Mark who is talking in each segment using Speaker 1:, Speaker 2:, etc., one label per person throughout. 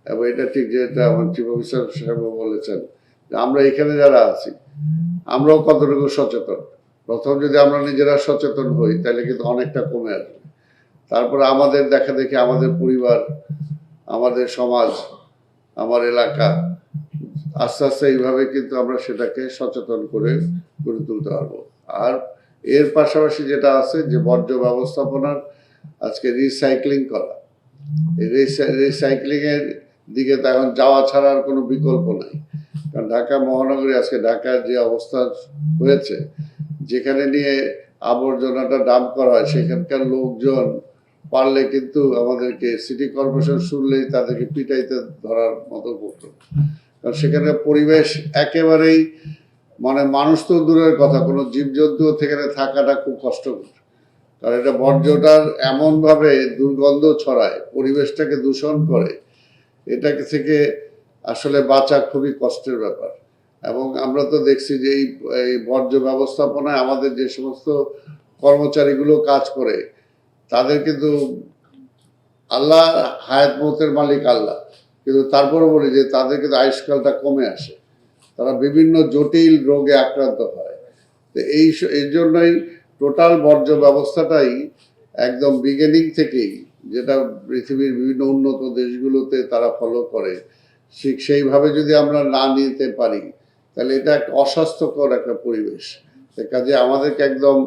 Speaker 1: এবং এটা ঠিক যেটা আমার চিফ অফিসার সাহেব বলেছেন, যে আমরা এখানে যারা আছি আমরাও কতটুকু সচেতন। প্রথম যদি আমরা নিজেরা সচেতন হই তাহলে কিন্তু অনেকটা কমে আসবে। তারপরে আমাদের দেখা দেখি আমাদের পরিবার, আমাদের সমাজ, আমার এলাকা, আস্তে আস্তে এইভাবে কিন্তু আমরা সেটাকে সচেতন করে গড়ে তুলতে পারবো। আর এর পাশাপাশি যেটা আছে যে বর্জ্য ব্যবস্থাপনার আজকে রিসাইক্লিং করা, এই রিসাইক্লিং এর দিকে তো এখন যাওয়া ছাড়ার কোনো বিকল্প নাই। কারণ ঢাকা মহানগরী আজকে ঢাকার যে অবস্থা হয়েছে, যেখানে নিয়ে আবর্জনাটা ডাম্প করা হয় সেখানকার লোকজন পারলে কিন্তু আমাদেরকে সিটি কর্পোরেশন শুনলেই তাদেরকে পিটাইতে ধরার মতো করতো। কারণ সেখানে পরিবেশ একেবারেই মানে মানুষ তো দূরের কথা, কোনো জীবজন্তু সেখানে থাকাটা খুব কষ্টকর। কারণ এটা বর্জ্যটার এমনভাবে দুর্গন্ধ ছড়ায়, পরিবেশটাকে দূষণ করে, এটা থেকে আসলে বাঁচা খুবই কষ্টের ব্যাপার। এবং আমরা তো দেখছি যে এই বর্জ্য ব্যবস্থাপনায় আমাদের যে সমস্ত কর্মচারীগুলো কাজ করে তাদের কিন্তু আল্লাহ হায়াত মতের মালিক আল্লাহ, কিন্তু তারপরে বলি যে তাদের কিন্তু আয়ুষ্কালটা কমে আসে, তারা বিভিন্ন জটিল রোগে আক্রান্ত হয়। তো এই জন্যই টোটাল বর্জ্য ব্যবস্থাটাই একদম বিগিনিং থেকেই, যেটা পৃথিবীর বিভিন্ন উন্নত দেশগুলোতে তারা ফলো করে, ঠিক সেইভাবে যদি আমরা না নিতে পারি তাহলে এটা একটা অস্বাস্থ্যকর একটা পরিবেশ। কাজে আমাদেরকে একদম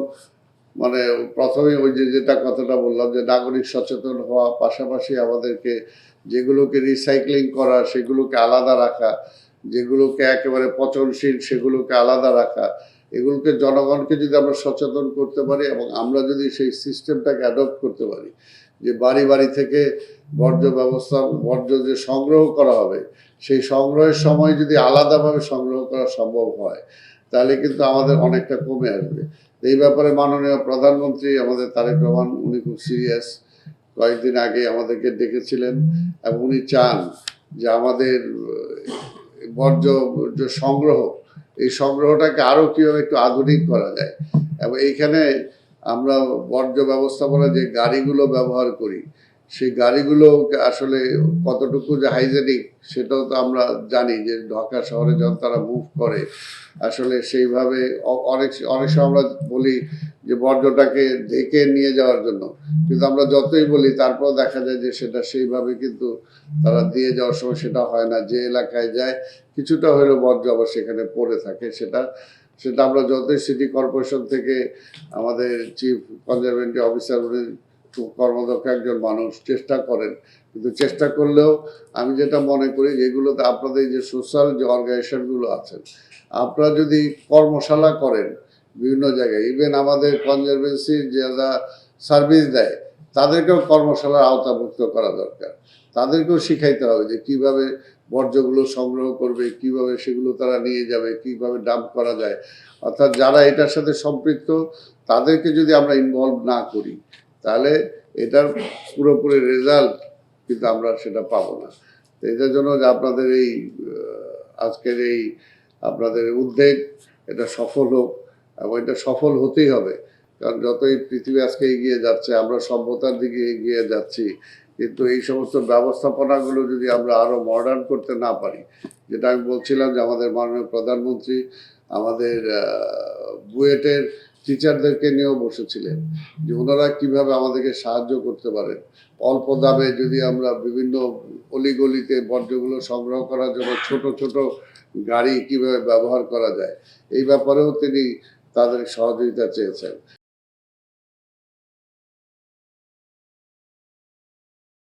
Speaker 1: মানে প্রথমে ওই যেটা কথাটা বললাম যে নাগরিক সচেতন হওয়া, পাশাপাশি আমাদেরকে যেগুলোকে রিসাইক্লিং করা সেগুলোকে আলাদা রাখা, যেগুলোকে একেবারে পচনশীল সেগুলোকে আলাদা রাখা, এগুলোকে জনগণকে যদি আমরা সচেতন করতে পারি এবং আমরা যদি সেই সিস্টেমটাকে অ্যাডপ্ট করতে পারি যে বাড়ি বাড়ি থেকে বর্জ্য যে সংগ্রহ করা হবে সেই সংগ্রহের সময় যদি আলাদাভাবে সংগ্রহ করা সম্ভব হয় তাহলে কিন্তু আমাদের অনেকটা কমে আসবে। এই ব্যাপারে মাননীয় প্রধানমন্ত্রী আমাদের তারেক রহমান উনি খুব সিরিয়াস, কয়েকদিন আগে আমাদেরকে ডেকেছিলেন এবং উনি চান যে আমাদের বর্জ্য যে সংগ্রহ, এই সংগ্রহটাকে আরও কীভাবে একটু আধুনিক করা যায়। এবং এইখানে আমরা বর্জ্য ব্যবস্থাপনা যে গাড়িগুলো ব্যবহার করি সেই গাড়িগুলো আসলে কতটুকু যে হাইজেনিক সেটাও তো আমরা জানি যে ঢাকা শহরে যখন তারা মুভ করে আসলে সেইভাবে অনেক অনেক সময় আমরা বলি যে বর্জ্যটাকে ঢেকে নিয়ে যাওয়ার জন্য, কিন্তু আমরা যতই বলি তারপর দেখা যায় যে সেটা সেইভাবে কিন্তু তারা দিয়ে যাওয়ার সময় সেটা হয় না। যে এলাকায় যায় কিছুটা হলেও বর্জ্য আবার সেখানে পড়ে থাকে, সেটা আমরা যতই সিটি কর্পোরেশন থেকে আমাদের চিফ কনজারভেটরি অফিসার উনি খুব কর্মদক্ষ একজন মানুষ চেষ্টা করেন, কিন্তু চেষ্টা করলেও আমি যেটা মনে করি যেগুলোতে আপনাদের যে সোশ্যাল যে অর্গানাইজেশনগুলো আছেন আপনারা যদি কর্মশালা করেন বিভিন্ন জায়গায়, ইভেন আমাদের কনজারভেন্সির যারা সার্ভিস দেয় তাদেরকেও কর্মশালার আওতাভুক্ত করা দরকার। তাদেরকেও শিখাইতে হবে যে কিভাবে বর্জ্যগুলো সংগ্রহ করবে, কিভাবে সেগুলো তারা নিয়ে যাবে, কিভাবে ডাম্প করা যায়। অর্থাৎ যারা এটার সাথে সম্পৃক্ত তাদেরকে যদি আমরা ইনভলভ না করি তাহলে এটার পুরোপুরি রেজাল্ট কিন্তু আমরা সেটা পাবো না। এটার জন্য যে আপনাদের এই আজকের এই আপনাদের উদ্যোগ এটা সফল হোক, এবং এটা সফল হতেই হবে। কারণ যতই পৃথিবী আজকে এগিয়ে যাচ্ছে, আমরা সভ্যতার দিকে এগিয়ে যাচ্ছি, কিন্তু এই সমস্ত ব্যবস্থাপনাগুলো যদি আমরা আরও মডার্ন করতে না পারি, যেটা আমি বলছিলাম যে আমাদের মাননীয় প্রধানমন্ত্রী আমাদের বুয়েটের টিচারদেরকে নিয়েও বসেছিলেন যে ওনারা কীভাবে আমাদেরকে সাহায্য করতে পারেন। অল্প দামে যদি আমরা বিভিন্ন অলিগলিতে বর্জ্যগুলো সংগ্রহ করার জন্য ছোট ছোট গাড়ি কিভাবে ব্যবহার করা যায় এই ব্যাপারেও তিনি তাদের সহযোগিতা চেয়েছেন।